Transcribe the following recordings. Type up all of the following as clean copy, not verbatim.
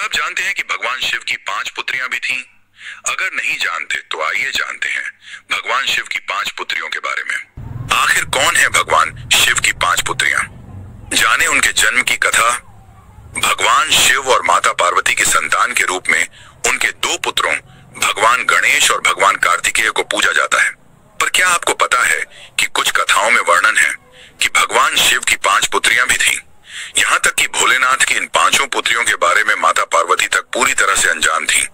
क्या आप जानते हैं कि भगवान शिव की 5 पुत्रियां भी थीं? अगर नहीं जानते तो आइए जानते हैं भगवान शिव की 5 पुत्रियों के बारे में। आखिर कौन है भगवान शिव की 5 पुत्रियां? जाने उनके जन्म की कथा। भगवान शिव और माता पार्वती की संतान के रूप में उनके 2 पुत्रों भगवान गणेश और भगवान कार्तिकेय को पूजा जाता है। पर क्या आपको पता है कि कुछ कथाओं में वर्णन है कि भगवान शिव की 5 पुत्रियां भी थीं? यहाँ तक कि भोलेनाथ की इन 5 पुत्रियों के बारे में माता पार्वती तक पूरी तरह से अनजान थीं।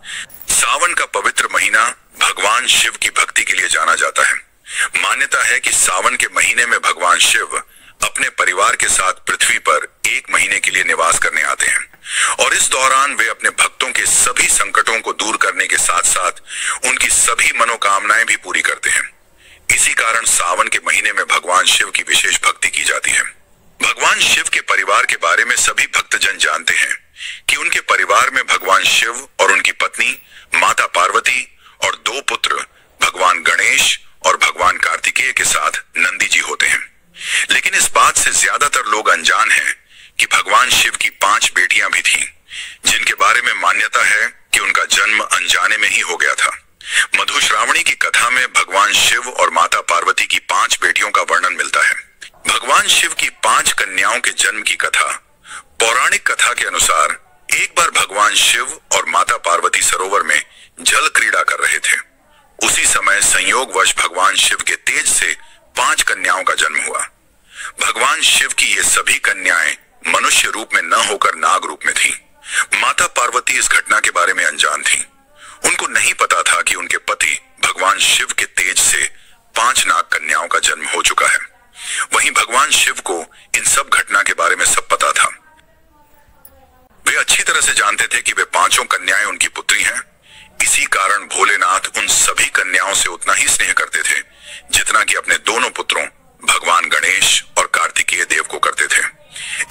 सावन का पवित्र महीना भगवान शिव की भक्ति के लिए जाना जाता है। मान्यता है कि सावन के महीने में भगवान शिव अपने परिवार के साथ पृथ्वी पर 1 महीने के लिए निवास करने आते हैं और इस दौरान वे अपने भक्तों के सभी संकटों को दूर करने के साथ साथ उनकी सभी मनोकामनाएं भी पूरी करते हैं। इसी कारण सावन के महीने में भगवान शिव की विशेष भक्ति की जाती है। भगवान शिव के परिवार के बारे में सभी भक्तजन जानते हैं कि उनके परिवार में भगवान शिव और उनकी पत्नी माता पार्वती और 2 पुत्र भगवान गणेश और भगवान कार्तिकेय के साथ नंदी जी होते हैं। लेकिन इस बात से ज्यादातर लोग अनजान हैं कि भगवान शिव की 5 बेटियां भी थीं, जिनके बारे में मान्यता है कि उनका जन्म अनजाने में ही हो गया था। मधुश्रावणी की कथा में भगवान शिव और माता पार्वती की 5 बेटियों का वर्णन मिलता है। भगवान शिव की 5 कन्याओं के जन्म की कथा। पौराणिक कथा के अनुसार एक बार भगवान शिव और माता पार्वती सरोवर में जल क्रीड़ा कर रहे थे। उसी समय संयोगवश भगवान शिव के तेज से 5 कन्याओं का जन्म हुआ। भगवान शिव की ये सभी कन्याएं मनुष्य रूप में न होकर नाग रूप में थीं। माता पार्वती इस घटना के बारे में अनजान थीं। उनको नहीं पता था कि उनके पति भगवान शिव के तेज से 5 नाग कन्याओं का जन्म हो चुका है। वहीं भगवान शिव को इन सब घटना के बारे में सब पता था। वे अच्छी तरह से जानते थे कि वे 5 कन्याएं उनकी पुत्री हैं। इसी कारण भोलेनाथ उन सभी कन्याओं से उतना ही स्नेह करते थे जितना कि अपने दोनों पुत्रों भगवान गणेश और कार्तिकेय देव को करते थे।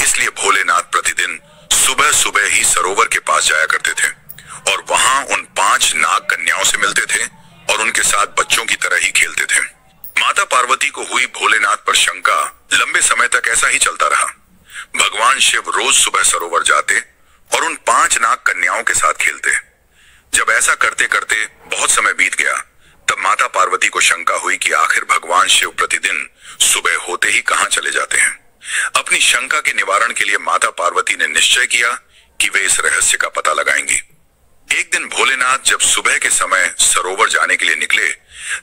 इसलिए भोलेनाथ प्रतिदिन सुबह सुबह ही सरोवर के पास जाया करते थे और वहां उन 5 नाग कन्याओं से मिलते थे और उनके साथ बच्चों की तरह ही खेलते थे। माता पार्वती को हुई भोलेनाथ पर शंका। लंबे समय तक ऐसा ही चलता रहा। भगवान शिव रोज सुबह सरोवर जाते और उन 5 नाग कन्याओं के साथ खेलते। जब ऐसा करते करते बहुत समय बीत गया, तब माता पार्वती को शंका हुई कि आखिर भगवान शिव प्रतिदिन सुबह होते ही कहां चले जाते हैं। अपनी शंका के निवारण के लिए माता पार्वती ने निश्चय किया कि वे इस रहस्य का पता लगाएंगी। एक दिन भोलेनाथ जब सुबह के समय सरोवर जाने के लिए निकले,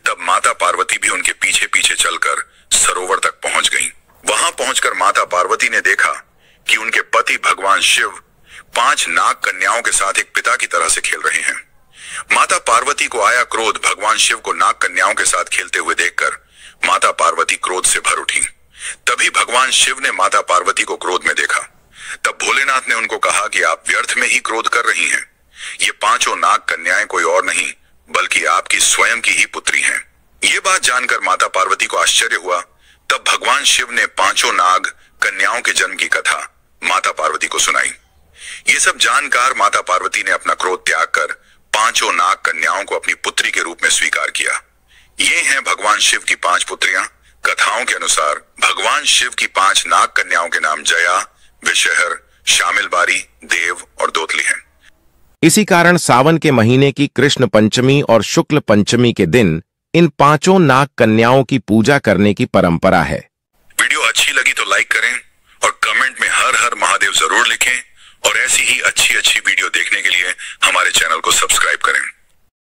तब माता पार्वती भी उनके पीछे पीछे चलकर सरोवर तक पहुंच गईं। वहां पहुंचकर माता पार्वती ने देखा कि उनके पति भगवान शिव 5 नाग कन्याओं के साथ एक पिता की तरह से खेल रहे हैं। माता पार्वती को आया क्रोध। भगवान शिव को नाग कन्याओं के साथ खेलते हुए देखकर माता पार्वती क्रोध से भर उठी। तभी भगवान शिव ने माता पार्वती को क्रोध में देखा। तब भोलेनाथ ने उनको कहा कि आप व्यर्थ में ही क्रोध कर रही हैं। ये 5 नाग कन्याएं कोई और नहीं बल्कि आपकी स्वयं की ही पुत्री हैं। ये बात जानकर माता पार्वती को आश्चर्य हुआ। तब भगवान शिव ने 5 नाग कन्याओं के जन्म की कथा माता पार्वती को सुनाई। ये सब जानकर माता पार्वती ने अपना क्रोध त्याग कर 5 नाग कन्याओं को अपनी पुत्री के रूप में स्वीकार किया। ये हैं भगवान शिव की 5 पुत्रियां। कथाओं के अनुसार भगवान शिव की 5 नाग कन्याओं के नाम जया, विषहर, शामिलबारी, देव और दोतली हैं। इसी कारण सावन के महीने की कृष्ण पंचमी और शुक्ल पंचमी के दिन इन 5 नाग कन्याओं की पूजा करने की परंपरा है। वीडियो अच्छी लगी तो लाइक करें और कमेंट में हर हर महादेव जरूर लिखें और ऐसी ही अच्छी वीडियो देखने के लिए हमारे चैनल को सब्सक्राइब करें।